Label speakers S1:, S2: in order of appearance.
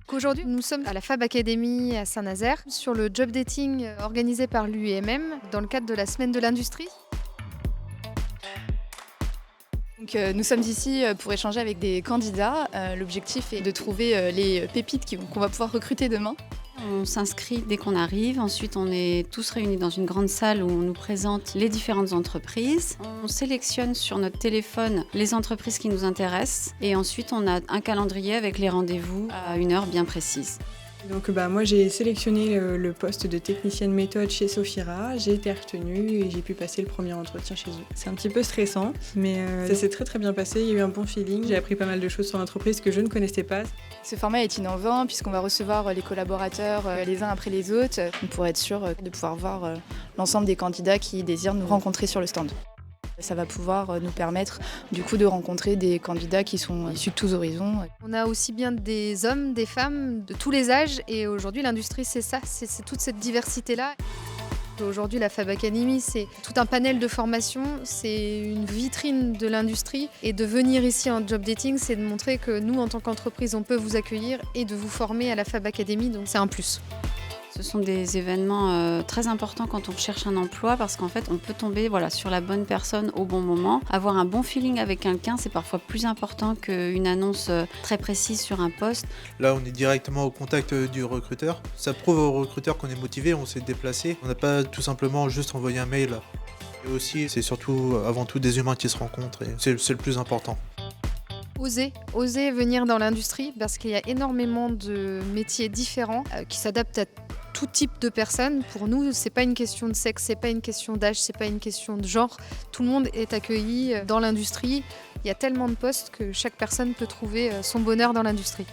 S1: Qu'aujourd'hui, nous sommes à la Fab Academy à Saint-Nazaire sur le job dating organisé par l'UIMM dans le cadre de la Semaine de l'Industrie.
S2: Nous sommes ici pour échanger avec des candidats. L'objectif est de trouver les pépites qu'on va pouvoir recruter demain.
S3: On s'inscrit dès qu'on arrive. Ensuite, on est tous réunis dans une grande salle où on nous présente les différentes entreprises. On sélectionne sur notre téléphone les entreprises qui nous intéressent. Et ensuite, on a un calendrier avec les rendez-vous à une heure bien précise.
S4: Donc moi j'ai sélectionné le poste de technicienne méthode chez Sophira, j'ai été retenue et j'ai pu passer le premier entretien chez eux. C'est un petit peu stressant, mais ça s'est très bien passé, il y a eu un bon feeling, j'ai appris pas mal de choses sur l'entreprise que je ne connaissais pas.
S2: Ce format est innovant puisqu'on va recevoir les collaborateurs les uns après les autres pour être sûr de pouvoir voir l'ensemble des candidats qui désirent nous rencontrer sur le stand. Ça va pouvoir nous permettre du coup de rencontrer des candidats qui sont issus de tous horizons.
S1: On a aussi bien des hommes, des femmes, de tous les âges et aujourd'hui l'industrie c'est ça, c'est toute cette diversité-là. Aujourd'hui la Fab Academy c'est tout un panel de formation, c'est une vitrine de l'industrie et de venir ici en job dating c'est de montrer que nous en tant qu'entreprise on peut vous accueillir et de vous former à la Fab Academy donc c'est un plus.
S3: Ce sont des événements très importants quand on cherche un emploi parce qu'en fait, on peut tomber sur la bonne personne au bon moment. Avoir un bon feeling avec quelqu'un, c'est parfois plus important qu'une annonce très précise sur un poste.
S5: Là, on est directement au contact du recruteur. Ça prouve au recruteur qu'on est motivé, on s'est déplacé. On n'a pas tout simplement juste envoyé un mail. Et aussi, c'est surtout, avant tout, des humains qui se rencontrent et c'est le plus important.
S1: Oser venir dans l'industrie parce qu'il y a énormément de métiers différents qui s'adaptent à tout type de personnes. Pour nous, c'est pas une question de sexe, c'est pas une question d'âge, c'est pas une question de genre. Tout le monde est accueilli dans l'industrie. Il y a tellement de postes que chaque personne peut trouver son bonheur dans l'industrie.